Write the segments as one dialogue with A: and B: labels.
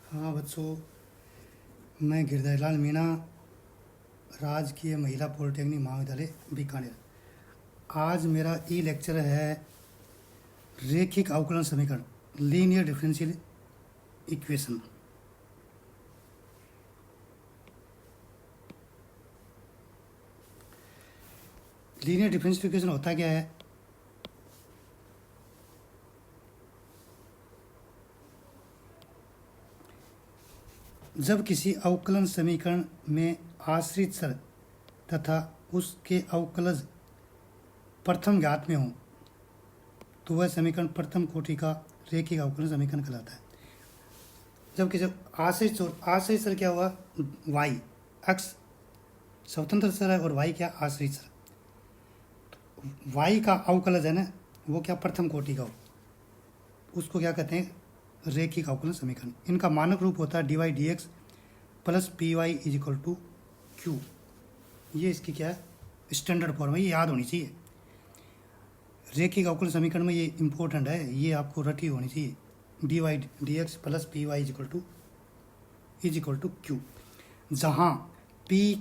A: हाँ बच्चों, मैं गिरधरलाल मीणा, राजकीय महिला पॉलिटेक्निक महाविद्यालय बीकानेर। आज मेरा ई लेक्चर है रेखिक अवकलन समीकरण, linear differential equation. Linear differential equation होता क्या है? जब किसी अवकलन समीकरण में आश्रित चर तथा उसके अवकलज प्रथम ज्ञात में हो तो वह समीकरण प्रथम कोटि का रेखिक अवकलन समीकरण कहलाता है। जबकि जब आश्रित चर क्या हुआ? y x स्वतंत्र चर है और y क्या? आश्रित चर। तो y का अवकलज है ना, वो क्या? प्रथम कोटि का हो, उसको क्या कहते हैं? रेखिक अवकलन समीकरण। इनका मानक रूप होता है dy dx plus P Y is equal to q. ये इसकी क्या है? स्टैंडर्ड फॉर्म है, ये याद होनी चाहिए। रेखिक अवकलन समीकरण में ये इंपॉर्टेंट है, ये आपको रटी होनी चाहिए। dy dx plus P Y is equal to q, जहाँ पी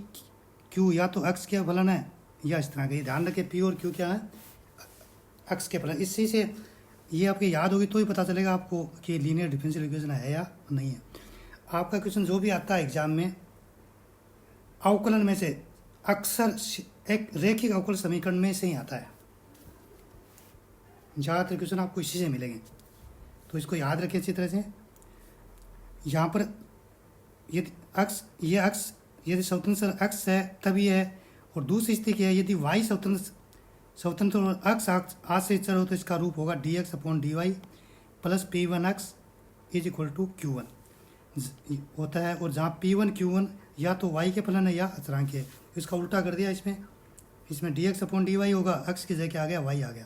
A: क्यू या तो x के फलन है या इस तरह का। ये ध्यान रखें, पी और क्यू क्या है? x के फलन। इसी से ये आपके याद होगी तो ही पता चलेगा आपको कि लीनियर डिफरेंशियल इक्वेशन है या नहीं है। आपका क्वेश्चन जो भी आता है एग्जाम में, अवकलन में से अक्सर एक रेखिक अवकलन समीकरण में से ही आता है। ज़्यादातर क्वेश्चन आपको इसी से मिलेंगे, तो इसको याद रखिए अच्छी तरह से। यहाँ पर यदि x यदि स्वतंत्र x है तब ये है, और दूसरी स्थिति क्या है? यदि y स्वतंत्र और x आश्रित चर हो तो इसका रूप होगा dx upon dy plus p1x is equal to q1 होता है। और जहाँ p1 q1 या तो y के फलन है या अचरांक है, इसका उल्टा कर दिया। इसमें dx अपॉन dy होगा, x की जगह आ गया y आ गया,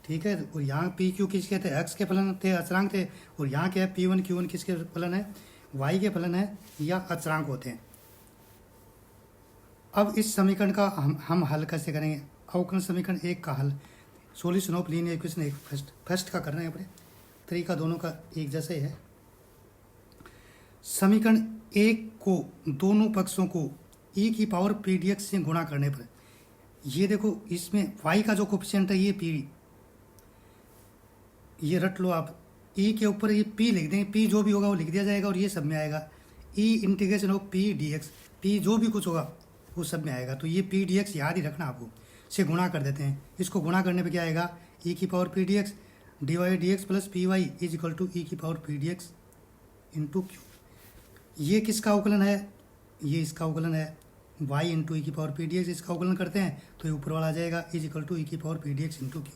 A: ठीक है। और यहाँ p q किसके थे? x के फलन थे, अचरांक थे। और यहाँ क्या है? p1 q1 किसके फलन है? y के फलन है या अचरांक होते हैं। अब इस समीकरण का हम हल कैसे करेंगे? अवकलन समीकरण एक का हल, सॉल्यूशन ऑफ लीनियर इक्वेशन एक फर्स्ट का करना है अपने। तरीका दोनों का एक जैसा ही है। समीकरण एक को दोनों पक्षों को e की पावर पी डी एक्स से गुणा करने पर, ये देखो इसमें y का जो कोफिशिएंट है ये p, ये रट लो आप। e के ऊपर ये p लिख देंगे, p जो भी होगा वो लिख दिया जाएगा और ये सब में आएगा e integration of p D x. p जो भी कुछ होगा वो सब में आएगा, तो ये p डी एक्स याद ही रखना आपको। से गुणा कर देते हैं, इसको गुणा करने पे क्या आएगा? e की power P D X D Y D x plus P Y is equal to ई की power P D X into Q. ये किसका अवकलन है? ये इसका अवकलन है, y इंटू ई की पावर पी डी एक्स। इसका अवकलन करते हैं तो ये ऊपर वाला आ जाएगा इज इक्वल टू ई की power P D X into Q.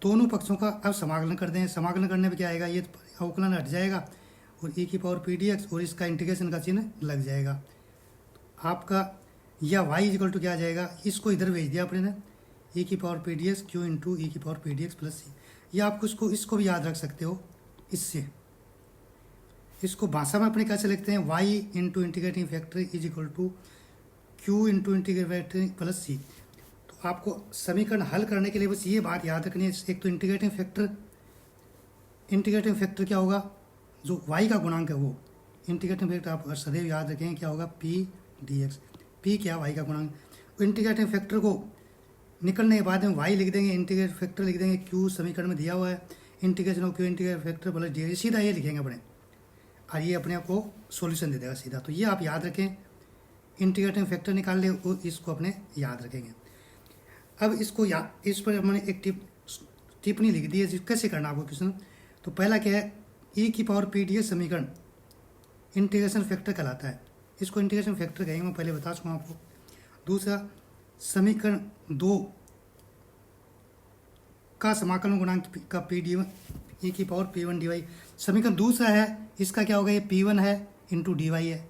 A: दोनों पक्षों का अब समाकलन करते हैं। समाकलन करने पे क्या आएगा? ये अवकलन हट जाएगा और ई की पावर पी डी एक्स और इसका इंटीग्रेशन का चिन्ह लग जाएगा आपका। या y इज इक्वल टू क्या आ जाएगा? इसको इधर भेज दिया आपने ना, ई की power P D X Q into E की power P D x plus C. या आपको इसको भी याद रख सकते हो इससे। इसको भाषा में अपने कैसे लिखते हैं? y into integrating factor is equal to Q into integrating plus C. तो आपको समीकरण हल करने के लिए बस ये बात याद रखनी है। एक तो इंटीग्रेटिंग फैक्टर क्या होगा? जो y का गुणांक है वो इंटीग्रेटिंग फैक्टर आप सदैव याद रखें क्या होगा? p D x. p क्या? y का गुणांक। इंटीग्रेटिंग फैक्टर को निकलने के बाद में y लिख देंगे, इंटीग्रेटिंग फैक्टर लिख देंगे, q समीकरण में दिया हुआ है, integration of q integrating factor plus D, सीधा ये लिखेंगे अपने, और ये अपने आप को सॉल्यूशन दे देगा सीधा। तो ये आप याद रखें, इंटीग्रेटिंग फैक्टर निकाल ले और इसको अपने याद रखेंगे। अब इसको इस पर हमने एक टिप्पणी लिख दी है कैसे करना आपको क्वेश्चन। तो पहला क्या है? e की पावर पी डी एक्स समीकरण इंटीग्रेशन फैक्टर कहलाता है, इसको इंटीग्रेशन फैक्टर कहेंगे, मैं पहले बता चुका आपको। दूसरा, समीकरण 2 का समाकलन गुणांक का पी डी ई की power p one d y. समीकरण दूसरा है, इसका क्या होगा? ये पी वन है इंटू डी वाई है,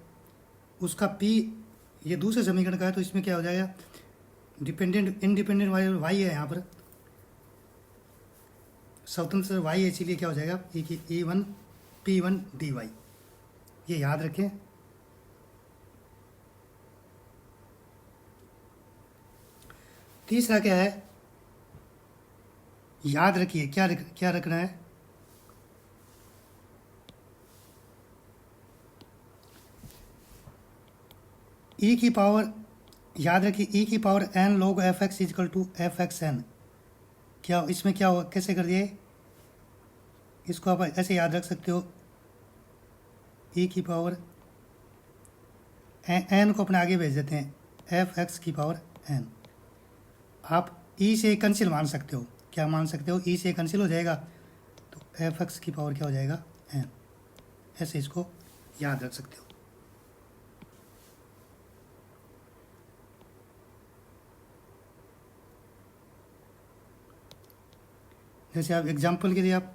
A: उसका पी ये दूसरे समीकरण का है, तो इसमें क्या हो जाएगा? इंडिपेंडेंट वाई है, यहाँ पर स्वतंत्र वाई है, इसीलिए क्या हो जाएगा? ई की e one p one d y. ये याद रखें। तीसरा क्या है? याद रखिए क्या रखना है? ई की पावर, याद रखिए ई की power n log f x is equal to f x n. क्या इसमें क्या हो, कैसे कर दिए, इसको आप ऐसे याद रख सकते हो, ई की पावर एन को अपने आगे भेज देते हैं, एफ एक्स की पावर एन। आप ई से कैंसिल मान सकते हो, क्या मान सकते हो, ई से कैंसिल हो जाएगा तो एफ एक्स की पावर क्या हो जाएगा, एन। ऐसे इसको याद रख सकते हो। जैसे आप एग्जाम्पल के लिए आप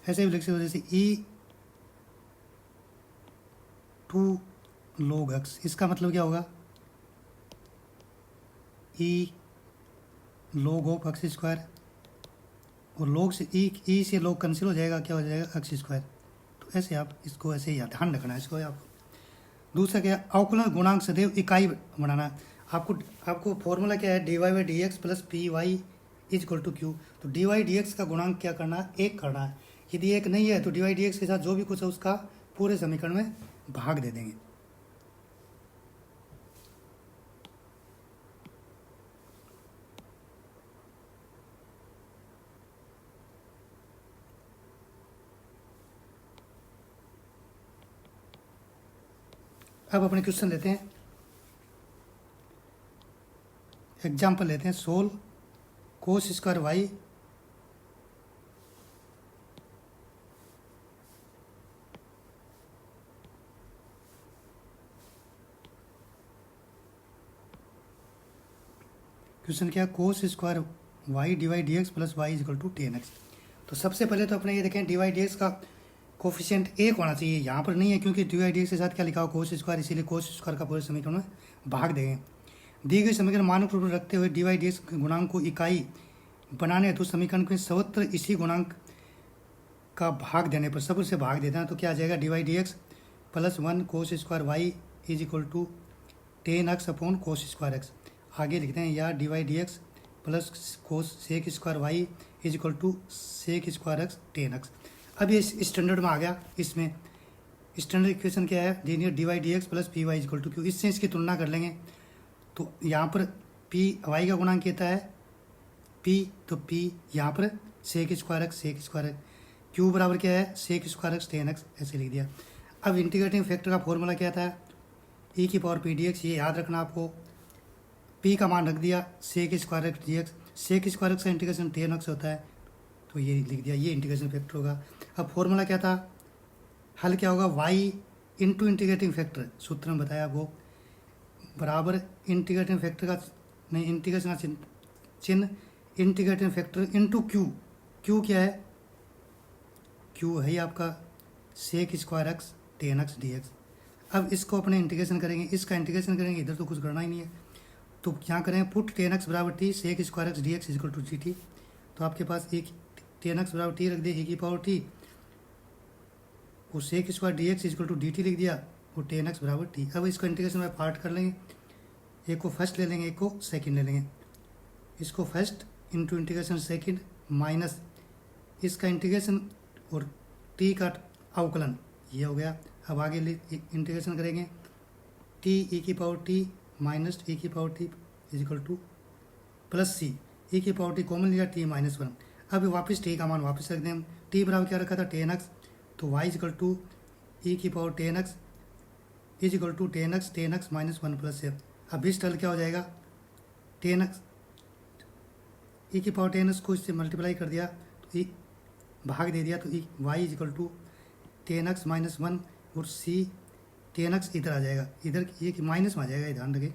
A: ऐसे भी लिख सकते हो, जैसे ई टू log एक्स, इसका मतलब क्या होगा, ई log ऑफ एक्स स्क्वायर, और log से ई से log कैंसिल हो जाएगा, क्या हो जाएगा, एक्स स्क्वायर। तो ऐसे आप इसको ऐसे ही ध्यान रखना है इसको आपको। दूसरा क्या है, अवकलन गुणांक सदैव इकाई बनाना है। आपको फॉर्मूला क्या है, d Y by D x plus P Y is equal to q. तो डी वाई डी एक्स का गुणांक क्या करना है, एक करना है। यदि एक नहीं है तो डी वाई डी एक्स के साथ जो भी कुछ है उसका पूरे समीकरण में भाग दे देंगे। अब अपने क्वेश्चन लेते हैं, एग्जाम्पल लेते हैं, sol cos square Y question क्या, cos square Y D Y D x plus Y is equal to ten x. तो सबसे पहले तो अपने ये देखें, डी वाई डी एक्स का कोफिशिएंट एक होना चाहिए, यहाँ पर नहीं है क्योंकि डी वाई डी एक्स के साथ क्या लिखा हो, कोस स्क्वायर, इसीलिए कोस स्क्वायर का पूरे समीकरण में भाग देंगे। दी गई समीकरण मानक रूप में रखते हुए डी वाई डी एक्स गुणांक को इकाई बनाने हेतु समीकरण के सर्वत्र इसी गुणांक का भाग देने पर सब से भाग देना है, तो क्या आ जाएगा, d Y D x plus one cos square y is equal to ten x upon cos square x. आगे लिखते हैं, या d Y D x plus cos sec square y is equal to sec square x tan x. अब ये standard में आ गया, इसमें standard equation क्या है, linear d Y D x plus P Y is equal to q. इससे इसकी तुलना कर लेंगे, तो यहाँ पर पी वाई का गुणांक कहता है पी, तो पी यहाँ पर सेक स्क्वायर एक्स, क्यू बराबर क्या है, sec square x tan x, ऐसे लिख दिया। अब इंटीग्रेटिंग फैक्टर का फॉर्मूला क्या था, ई की पावर पी डी एक्स, ये याद रखना आपको। पी का मान रख दिया sec square x d x, sec square x का इंटीग्रेशन टेन एक्स होता है, तो ये लिख दिया, ये इंटीग्रेशन फैक्टर होगा। अब फॉर्मूला क्या था, हल क्या होगा, वाई इंटू इंटीग्रेटिंग फैक्टर, सूत्र में बताया आपको, बराबर इंटीग्रेटिंग फैक्टर का नहीं, इंटीग्रेशन का चिन्ह integrating factor into q. Q क्या है, क्यू है आपका sec square x tan x d x. अब इसको अपने इंटीग्रेशन करेंगे, इसका इंटीग्रेशन करेंगे, इधर तो कुछ करना ही नहीं है, तो क्या करें, पुट टेन एक्स बराबर t sec square x d x is equal to g t. तो आपके पास एक टेन एक्स बराबर टी रख दिया, ए की पावर टी, वो sec square d x is equal to d t लिख दिया, वो टेन एक्स बराबर टी। अब इसको इंटीग्रेशन में पार्ट कर लेंगे, एक को फर्स्ट ले लेंगे, एक को सेकंड ले लेंगे। इसको first into integration second minus इसका इंटीग्रेशन और टी का अवकलन, ये हो गया। अब आगे इंटीग्रेशन करेंगे, टी ई की पावर टी माइनस ई की power T equal to plus C, E की पावर टी कॉमन लिया, टी माइनस वन। अब वापस टी का मान वापस रख दें हम, टी बराबर क्या रखा था, टेन एक्स, तो वाई इजिकल टू ई की power tan x is equal to ten x minus one plus है। अब इस टर्म क्या हो जाएगा, टेन एक्स ई की पावर टेन एक्स को इससे मल्टीप्लाई कर दिया, तो ई भाग दे दिया, तो e y is equal to ten x minus one, और सी टेन एक्स इधर आ जाएगा, इधर ये माइनस में आ जाएगा, ये ध्यान रखें।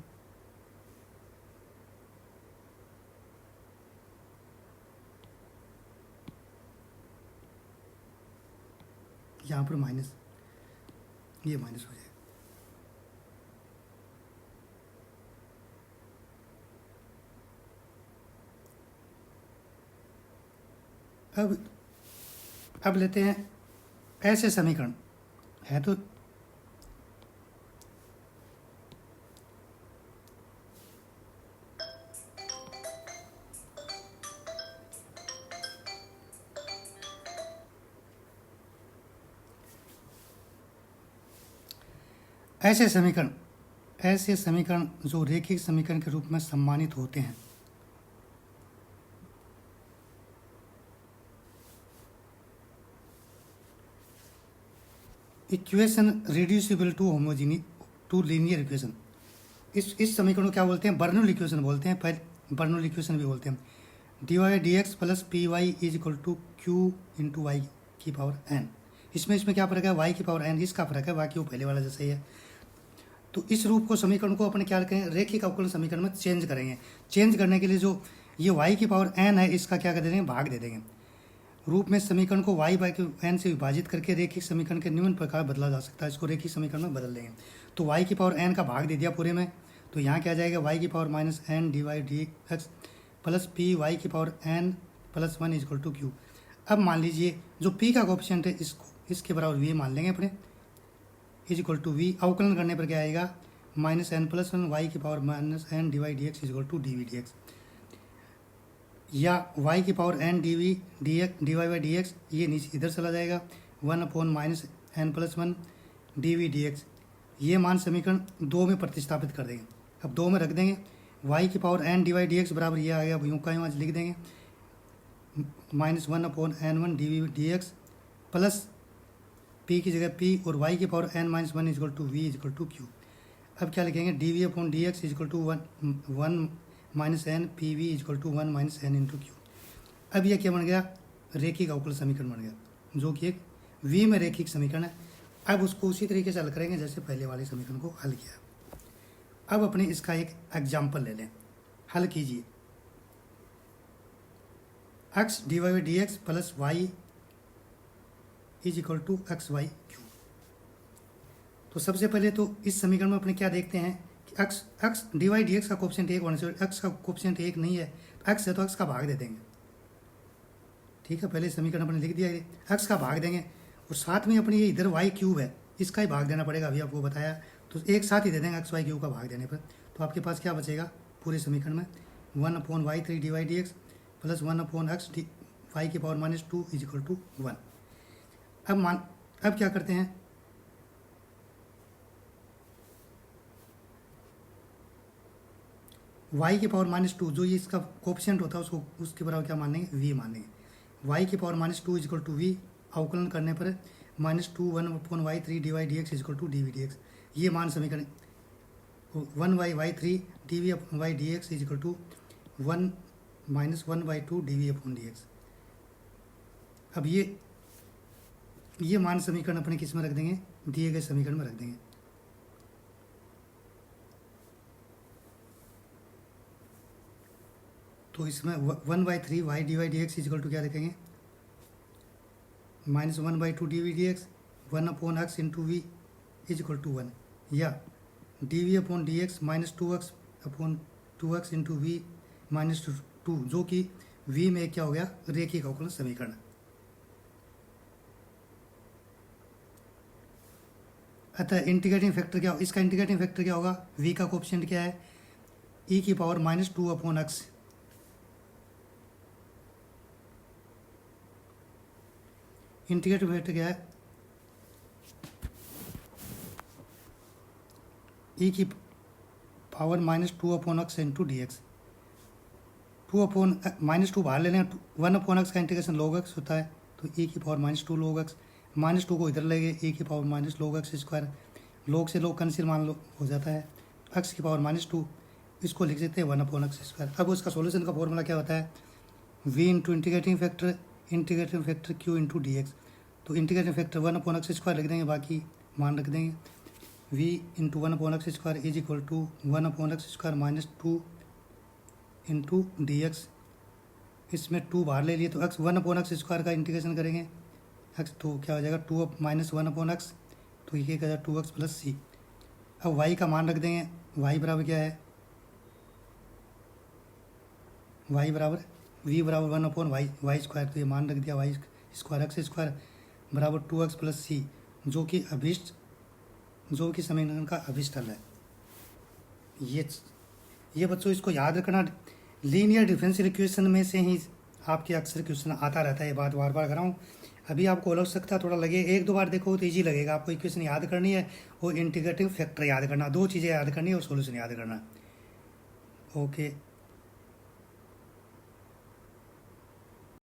A: यहाँ पर माइनस, ये माइनस हो जाएगा। अब लेते हैं ऐसे समीकरण है, तो ऐसे समीकरण जो रेखिक समीकरण के रूप में सम्मानित होते हैं। Equation reducible to linear equation, इस समीकरण को क्या बोलते हैं? बर्नौली इक्वेशन बोलते हैं, पहले बर्नौली इक्वेशन भी बोलते हैं। dy/dx plus P Y is equal to Q into y की पावर एन। इसमें क्या फर्क है? वाई की पावर एन, इसका फर्क है, बाकी वो पहले वाला जैसा ही है। तो इस रूप को समीकरण को अपने क्या करेंगे? रेखिक अवकलन समीकरण में चेंज करेंगे। चेंज करने के लिए जो ये वाई की पावर एन है, इसका क्या कर देंगे? भाग दे देंगे। रूप में समीकरण को वाई बाई एन से विभाजित करके रेखिक समीकरण के निम्न प्रकार बदला जा सकता है। इसको रेखिक समीकरण में बदल देंगे। तो वाई की पावर एन का भाग दे दिया पूरे में, तो यहाँ क्या आ जाएगा? वाई की power minus N D Y D x plus P Y की power N plus one is equal to Q. अब मान लीजिए जो पी का कोएफिशिएंट है इसके बराबर वी मान लेंगे अपने, इज इक्वल टू वी। अवकलन करने पर क्या आएगा? Minus N plus one Y की power minus N D Y D x is equal to D we D X, या वाई की power N D we D Y by D x, ये नीचे इधर चला जाएगा, one upon minus N plus one D we D x. ये मान समीकरण 2 में प्रतिस्थापित कर देंगे। अब 2 में रख देंगे, वाई की power N D Y D x बराबर ये आ गया, यूँ का यूँ लिख देंगे, minus one upon n one D we D x plus p की जगह पी और वाई की power n minus one is equal to v is equal to Q. अब क्या लिखेंगे? D v upon d x is equal to one minus n p v is equal to one minus n into q. अब यह क्या बन गया? रेखिक अवकल समीकरण बन गया, जो कि एक वी में रेखिक समीकरण है। अब उसको उसी तरीके से हल करेंगे जैसे पहले वाले समीकरण को हल किया। अब अपने इसका एक एग्जाम्पल ले लें, हल कीजिए। X D Y by D x plus y is equal to x y q. तो सबसे पहले तो इस समीकरण में अपने क्या देखते हैं कि x D Y D x का कोएफिशिएंट 1 होने से एक्स का कोएफिशिएंट 1 नहीं है, एक्स है तो एक्स का भाग दे देंगे। ठीक है, पहले समीकरण अपने लिख दिया, एक्स का भाग देंगे और साथ में अपनी ये इधर वाई क्यूब है, इसका ही भाग देना पड़ेगा, अभी आपको बताया। तो एक साथ ही दे देंगे एक्स वाई क्यूब का भाग देने पर। तो आपके पास क्या बचेगा पूरे समीकरण में? 1 upon Y 3 D Y D x plus 1 upon X D Y की power minus 2 is equal to 1। अब क्या करते हैं? y की पावर माइनस 2, जो ये इसका कोएफिशिएंट होता है उसको उसके बराबर क्या मान लेंगे? v मान लेंगे। y की power minus 2 is equal to v, अवकलन करने पर minus 2 1 upon Y 3 D Y D x is equal to D we D x. ये मान समीकरण 1 by y 3 d v upon y D x is equal to 1 minus 1 by 2 d v upon d x. अब ये मान समीकरण अपने किस में रख देंगे? दिए गए समीकरण में रख देंगे। तो इसमें 1 by 3 y D Y D x is equal to क्या रखेंगे? Minus 1 by 2 d we D x 1 upon x into v is equal to 1, या d v upon d x minus 2x upon 2x into v minus 2, जो कि v में क्या हो गया? रेखिक अवकलन समीकरण। अतः इंटीग्रेटिंग फैक्टर क्या? इसका इंटीग्रेटिंग फैक्टर क्या होगा? v का कोएफिशिएंट क्या है? e की power minus 2 upon x. Integrating factor क्या है? e की power minus 2 upon x into D x. 2 upon minus 2 बाहर ले लें, 1 अपॉन एक्स का इंटीग्रेशन log x होता है, तो e की power minus 2 log x, minus 2 को इधर ले गए, e की power minus log x square, log से log कैंसिल मान लो हो जाता है, x की पावर माइनस 2, इसको लिख देते हैं 1 अपॉन एक्स स्क्वायर। अब उसका सॉल्यूशन का फॉर्मूला क्या होता है? v into integrating factor q into D X. तो integrating factor 1 upon X square लिख देंगे, बाकी मान रख देंगे। v into 1 upon X square is equal to 1 upon X square minus 2 into D X. इसमें 2 बाहर ले लिए, तो एक्स 1 अपॉन एक्स स्क्वायर का इंटीग्रेशन करेंगे, एक्स तो क्या हो जाएगा? 2 माइनस 1 अपॉन एक्स, तो ये क्या 2x प्लस सी। अब y का मान रख देंगे, y बराबर क्या है? y बराबर v बराबर 1 अपॉन वाई स्क्वायर, तो ये मान रख दिया वाई स्क्वायर एक्स स्क्वायर बराबर 2x प्लस सी, जो कि समीकरण का अभिष्ट हल है। ये बच्चों इसको याद रखना, लीनियर डिफरेंशियल इक्वेशन में से ही आपके अक्सर क्वेश्चन आता रहता है, ये बात बार बार कर रहा हूँ। अभी आपको लग सकता है थोड़ा लगे, एक दो बार देखो तो ईजी लगेगा। आपको इक्वेशन याद करनी है और इंटीग्रेटिंग फैक्टर याद करना, दो चीज़ें याद करनी है और सोल्यूशन याद करना। ओके।